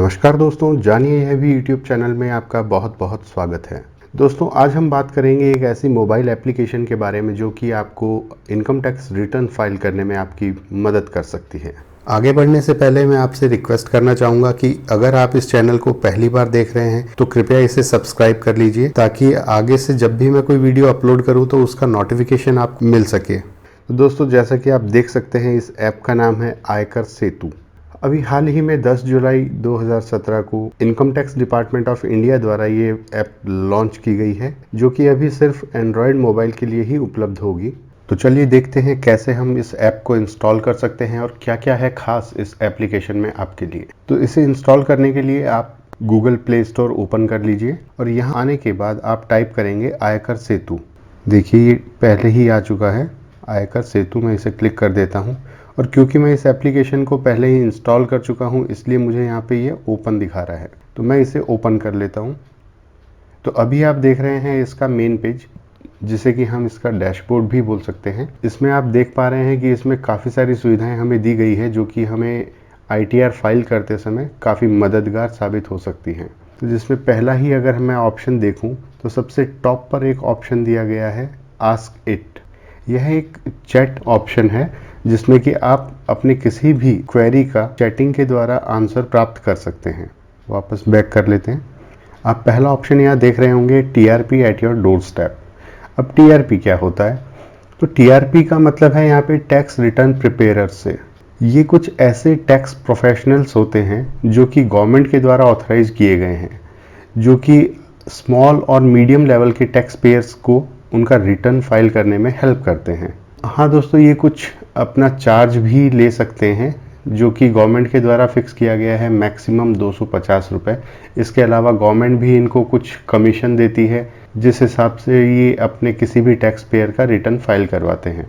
नमस्कार दोस्तों, जानिए यह भी यूट्यूब चैनल में आपका बहुत बहुत स्वागत है। दोस्तों, आज हम बात करेंगे एक ऐसी मोबाइल एप्लीकेशन के बारे में जो कि आपको इनकम टैक्स रिटर्न फाइल करने में आपकी मदद कर सकती है। आगे बढ़ने से पहले मैं आपसे रिक्वेस्ट करना चाहूँगा कि अगर आप इस चैनल को पहली बार देख रहे हैं तो कृपया इसे सब्सक्राइब कर लीजिए ताकि आगे से जब भी मैं कोई वीडियो अपलोड करूँ तो उसका नोटिफिकेशन आपको मिल सके। तो दोस्तों, जैसा कि आप देख सकते हैं, इस ऐप का नाम है आयकर सेतु। अभी हाल ही में 10 जुलाई 2017 को income tax department of India द्वारा ये ऐप लॉन्च की गई है, जो कि अभी सिर्फ एंड्रॉयड मोबाइल के लिए ही उपलब्ध होगी। तो चलिए देखते हैं कैसे हम इस ऐप को इंस्टॉल कर सकते हैं और क्या क्या है खास इस एप्लीकेशन में आपके लिए। तो इसे इंस्टॉल करने के लिए आप गूगल प्ले स्टोर ओपन कर लीजिए और यहाँ आने के बाद आप टाइप करेंगे आयकर सेतु। देखिए, ये पहले ही आ चुका है आयकर सेतु। मैं इसे क्लिक कर देता हूँ और क्योंकि मैं इस एप्लीकेशन को पहले ही इंस्टॉल कर चुका हूँ इसलिए मुझे यहाँ पे ये ओपन दिखा रहा है, तो मैं इसे ओपन कर लेता हूँ। तो अभी आप देख रहे हैं इसका मेन पेज, जिसे कि हम इसका डैशबोर्ड भी बोल सकते हैं। इसमें आप देख पा रहे हैं कि इसमें काफ़ी सारी सुविधाएं हमें दी गई है जो कि हमें ITR फाइल करते समय काफ़ी मददगार साबित हो सकती हैं। तो जिसमें पहला ही अगर मैं ऑप्शन देखूँ तो सबसे टॉप पर एक ऑप्शन दिया गया है आस्क इट। यह एक चैट ऑप्शन है जिसमें कि आप अपने किसी भी क्वेरी का चैटिंग के द्वारा आंसर प्राप्त कर सकते हैं। वापस बैक कर लेते हैं। आप पहला ऑप्शन यहाँ देख रहे होंगे TRP at your door step. अब TRP क्या होता है? तो TRP का मतलब है यहाँ पे टैक्स रिटर्न प्रिपेयर से। ये कुछ ऐसे टैक्स प्रोफेशनल्स होते हैं जो कि गवर्नमेंट के द्वारा ऑथराइज किए गए हैं, जो कि स्मॉल और मीडियम लेवल के टैक्स पेयर्स को उनका रिटर्न फाइल करने में हेल्प करते हैं। हाँ दोस्तों, ये कुछ अपना चार्ज भी ले सकते हैं जो कि गवर्नमेंट के द्वारा फिक्स किया गया है, मैक्सिमम 250 रुपये। इसके अलावा गवर्नमेंट भी इनको कुछ कमीशन देती है जिस हिसाब से ये अपने किसी भी टैक्स पेयर का रिटर्न फाइल करवाते हैं।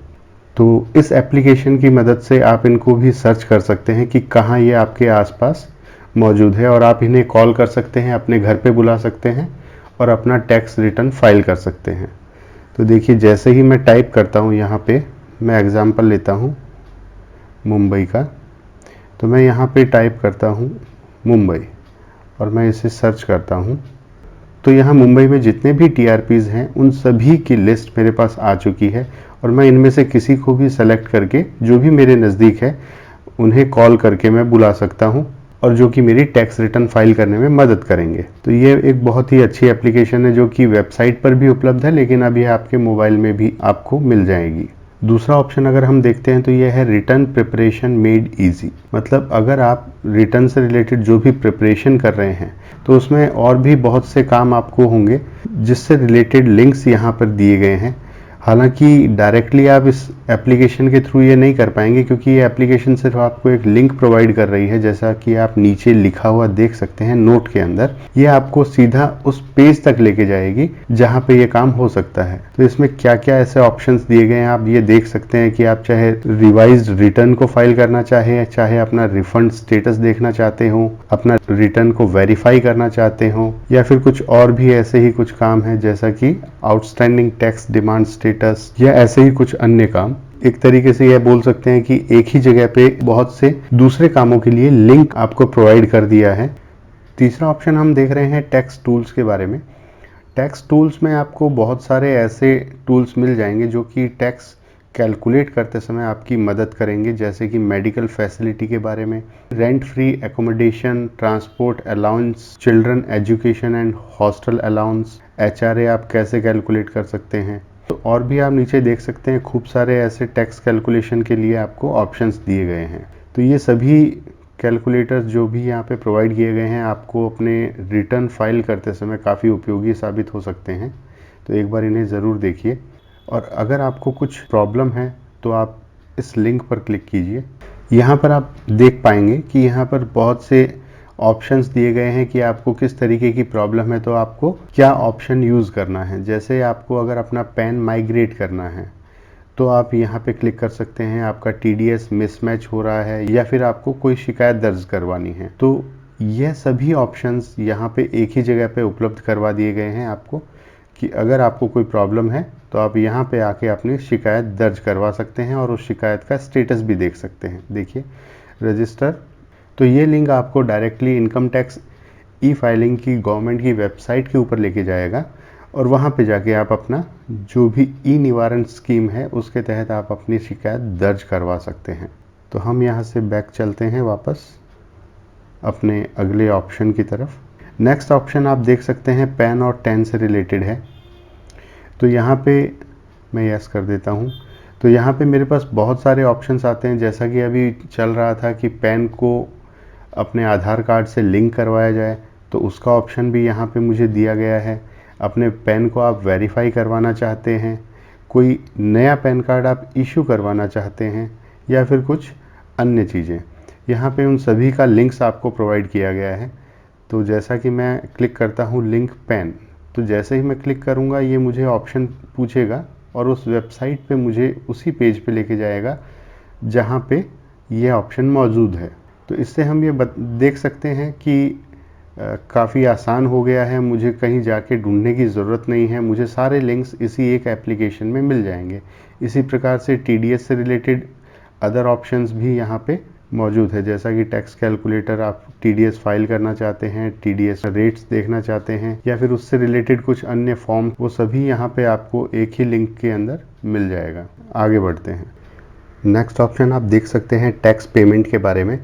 तो इस एप्लीकेशन की मदद से आप इनको भी सर्च कर सकते हैं कि कहाँ ये आपके आसपास मौजूद है और आप इन्हें कॉल कर सकते हैं, अपने घर पे बुला सकते हैं और अपना टैक्स रिटर्न फाइल कर सकते हैं। तो देखिए, जैसे ही मैं टाइप करता हूँ यहाँ पे, मैं एग्जांपल लेता हूँ मुंबई का, तो मैं यहाँ पे टाइप करता हूँ मुंबई और मैं इसे सर्च करता हूँ। तो यहाँ मुंबई में जितने भी TRPs हैं उन सभी की लिस्ट मेरे पास आ चुकी है और मैं इनमें से किसी को भी सेलेक्ट करके जो भी मेरे नज़दीक है उन्हें कॉल करके मैं बुला सकता हूँ और जो कि मेरी टैक्स रिटर्न फाइल करने में मदद करेंगे। तो ये एक बहुत ही अच्छी एप्लीकेशन है जो कि वेबसाइट पर भी उपलब्ध है, लेकिन अभी आपके मोबाइल में भी आपको मिल जाएगी। दूसरा ऑप्शन अगर हम देखते हैं तो यह है रिटर्न प्रिपरेशन मेड इजी। मतलब अगर आप रिटर्न से रिलेटेड जो भी प्रिपरेशन कर रहे हैं तो उसमें और भी बहुत से काम आपको होंगे जिससे रिलेटेड लिंक्स यहाँ पर दिए गए हैं। हालांकि डायरेक्टली आप इस एप्लीकेशन के थ्रू ये नहीं कर पाएंगे क्योंकि ये एप्लीकेशन सिर्फ आपको एक लिंक प्रोवाइड कर रही है, जैसा कि आप नीचे लिखा हुआ देख सकते हैं नोट के अंदर। ये आपको सीधा उस पेज तक लेके जाएगी जहां पे ये काम हो सकता है। तो इसमें क्या क्या ऐसे ऑप्शंस दिए गए हैं आप ये देख सकते हैं कि आप चाहे रिवाइज्ड रिटर्न को फाइल करना चाहे अपना रिफंड स्टेटस देखना चाहते हो, अपना रिटर्न को वेरीफाई करना चाहते हो, या फिर कुछ और भी ऐसे ही कुछ काम है जैसा कि आउटस्टैंडिंग टैक्स डिमांड स्टेटस या ऐसे ही कुछ अन्य काम। एक तरीके से यह बोल सकते हैं कि एक ही जगह पे बहुत से दूसरे कामों के लिए लिंक आपको प्रोवाइड कर दिया है। तीसरा ऑप्शन हम देख रहे हैं टैक्स टूल्स के बारे में। टैक्स टूल्स में आपको बहुत सारे ऐसे टूल्स मिल जाएंगे जो कि टैक्स कैलकुलेट करते समय आपकी मदद करेंगे, जैसे कि मेडिकल फैसिलिटी के बारे में, rent free accommodation, transport allowance, children education and hostel allowance, HRA आप कैसे कैलकुलेट कर सकते हैं। तो और भी आप नीचे देख सकते हैं खूब सारे ऐसे टैक्स कैलकुलेशन के लिए आपको ऑप्शंस दिए गए हैं। तो ये सभी कैलकुलेटर्स जो भी यहाँ पे प्रोवाइड किए गए हैं आपको अपने रिटर्न फाइल करते समय काफ़ी उपयोगी साबित हो सकते हैं। तो एक बार इन्हें ज़रूर देखिए और अगर आपको कुछ प्रॉब्लम है तो आप इस लिंक पर क्लिक कीजिए। यहाँ पर आप देख पाएंगे कि यहाँ पर बहुत से ऑप्शंस दिए गए हैं कि आपको किस तरीके की प्रॉब्लम है तो आपको क्या ऑप्शन यूज़ करना है। जैसे आपको अगर अपना पैन माइग्रेट करना है तो आप यहाँ पे क्लिक कर सकते हैं। आपका TDS मिसमैच हो रहा है या फिर आपको कोई शिकायत दर्ज करवानी है, तो यह सभी ऑप्शंस यहाँ पे एक ही जगह पे उपलब्ध करवा दिए गए हैं आपको कि अगर आपको कोई प्रॉब्लम है तो आप यहाँ पे आके अपनी शिकायत दर्ज करवा सकते हैं और उस शिकायत का स्टेटस भी देख सकते हैं। देखिए, रजिस्टर तो ये लिंक आपको directly income tax e filing की गवर्नमेंट की वेबसाइट के ऊपर लेके जाएगा और वहाँ पे जाके आप अपना जो भी ई निवारण स्कीम है उसके तहत आप अपनी शिकायत दर्ज करवा सकते हैं। तो हम यहाँ से बैक चलते हैं वापस अपने अगले ऑप्शन की तरफ। नेक्स्ट ऑप्शन आप देख सकते हैं पैन और टैन से रिलेटेड है। तो यहाँ पे मैं यस कर देता हूँ। तो यहाँ पे मेरे पास बहुत सारे ऑप्शंस आते हैं, जैसा कि अभी चल रहा था कि पैन को अपने आधार कार्ड से लिंक करवाया जाए, तो उसका ऑप्शन भी यहाँ पे मुझे दिया गया है। अपने पैन को आप वेरीफाई करवाना चाहते हैं, कोई नया पैन कार्ड आप इशू करवाना चाहते हैं, या फिर कुछ अन्य चीज़ें, यहाँ पे उन सभी का लिंक्स आपको प्रोवाइड किया गया है। तो जैसा कि मैं क्लिक करता हूँ लिंक पैन, तो जैसे ही मैं क्लिक करूँगा ये मुझे ऑप्शन पूछेगा और उस वेबसाइट पे मुझे उसी पेज पे लेके जाएगा जहाँ पे ये ऑप्शन मौजूद है। तो इससे हम ये देख सकते हैं कि काफ़ी आसान हो गया है, मुझे कहीं जाके ढूंढने की ज़रूरत नहीं है, मुझे सारे लिंक्स इसी एक एप्लीकेशन में मिल जाएंगे। इसी प्रकार से टीडीएस से रिलेटेड अदर ऑप्शंस भी यहाँ पे मौजूद है, जैसा कि टैक्स कैलकुलेटर, आप टीडीएस फाइल करना चाहते हैं, टीडीएस रेट्स देखना चाहते हैं, या फिर उससे रिलेटेड कुछ अन्य फॉर्म, वो सभी यहाँ पे आपको एक ही लिंक के अंदर मिल जाएगा। आगे बढ़ते हैं। नेक्स्ट ऑप्शन आप देख सकते हैं टैक्स पेमेंट के बारे में।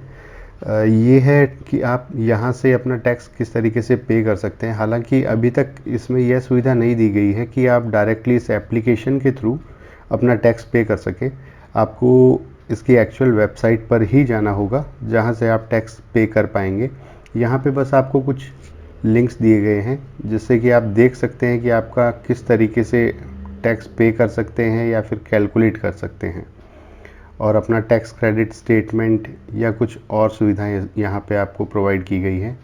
ये है कि आप यहाँ से अपना टैक्स किस तरीके से पे कर सकते हैं। हालांकि अभी तक इसमें यह सुविधा नहीं दी गई है कि आप डायरेक्टली इस एप्लीकेशन के थ्रू अपना टैक्स पे कर सकें। आपको इसकी एक्चुअल वेबसाइट पर ही जाना होगा जहाँ से आप टैक्स पे कर पाएंगे। यहाँ पे बस आपको कुछ लिंक्स दिए गए हैं जिससे कि आप देख सकते हैं कि आपका किस तरीके से टैक्स पे कर सकते हैं या फिर कैलकुलेट कर सकते हैं, और अपना टैक्स क्रेडिट स्टेटमेंट या कुछ और सुविधाएं यहाँ पे आपको प्रोवाइड की गई हैं।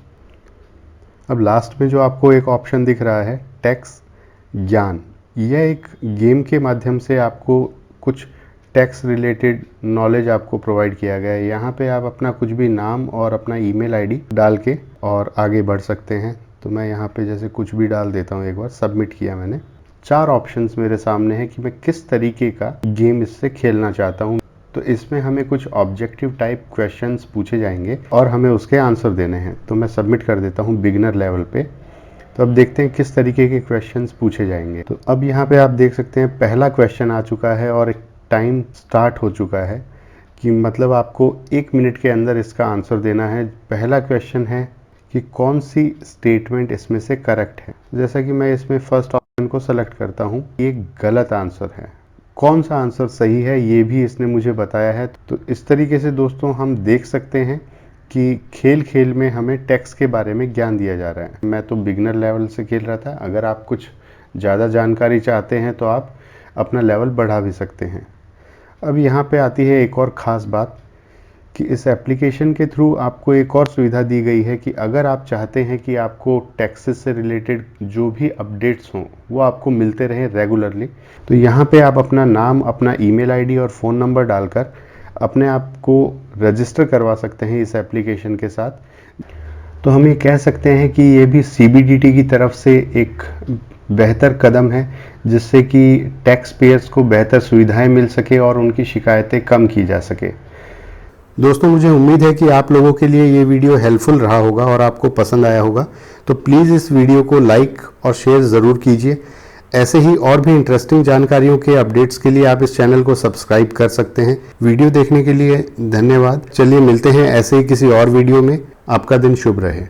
अब लास्ट में जो आपको एक ऑप्शन दिख रहा है टैक्स ज्ञान, यह एक गेम के माध्यम से आपको कुछ टैक्स रिलेटेड नॉलेज आपको प्रोवाइड किया गया है। यहाँ पे आप अपना कुछ भी नाम और अपना ईमेल आईडी डाल के और आगे बढ़ सकते हैं। तो मैं यहाँ पे जैसे कुछ भी डाल देता हूँ, एक बार सबमिट किया मैंने। 4 ऑप्शंस मेरे सामने है कि मैं किस तरीके का गेम इससे खेलना चाहता हूँ। तो इसमें हमें कुछ ऑब्जेक्टिव टाइप क्वेश्चंस पूछे जाएंगे और हमें उसके आंसर देने हैं। तो मैं सबमिट कर देता हूँ बिगिनर लेवल पे। तो अब देखते हैं किस तरीके के क्वेश्चंस पूछे जाएंगे। तो अब यहाँ पे आप देख सकते हैं पहला क्वेश्चन आ चुका है और एक टाइम स्टार्ट हो चुका है कि मतलब आपको 1 मिनट के अंदर इसका आंसर देना है। पहला क्वेश्चन है कि कौन सी स्टेटमेंट इसमें से करेक्ट है। जैसा कि मैं इसमें फर्स्ट ऑप्शन को सेलेक्ट करता हूँ, ये गलत आंसर है। कौन सा आंसर सही है ये भी इसने मुझे बताया है। तो इस तरीके से दोस्तों हम देख सकते हैं कि खेल खेल में हमें टैक्स के बारे में ज्ञान दिया जा रहा है। मैं तो बिगिनर लेवल से खेल रहा था, अगर आप कुछ ज़्यादा जानकारी चाहते हैं तो आप अपना लेवल बढ़ा भी सकते हैं। अब यहाँ पे आती है एक और ख़ास बात कि इस एप्लीकेशन के थ्रू आपको एक और सुविधा दी गई है कि अगर आप चाहते हैं कि आपको टैक्सेस से रिलेटेड जो भी अपडेट्स हों वो आपको मिलते रहें रेगुलरली, तो यहाँ पे आप अपना नाम, अपना ईमेल आईडी और फ़ोन नंबर डालकर अपने आप को रजिस्टर करवा सकते हैं इस एप्लीकेशन के साथ। तो हम ये कह सकते हैं कि ये भी CBDT की तरफ से एक बेहतर कदम है जिससे कि टैक्स पेयर्स को बेहतर सुविधाएं मिल सके और उनकी शिकायतें कम की जा सके। दोस्तों, मुझे उम्मीद है कि आप लोगों के लिए ये वीडियो हेल्पफुल रहा होगा और आपको पसंद आया होगा। तो प्लीज़ इस वीडियो को लाइक और शेयर ज़रूर कीजिए। ऐसे ही और भी इंटरेस्टिंग जानकारियों के अपडेट्स के लिए आप इस चैनल को सब्सक्राइब कर सकते हैं। वीडियो देखने के लिए धन्यवाद। चलिए मिलते हैं ऐसे ही किसी और वीडियो में। आपका दिन शुभ रहे।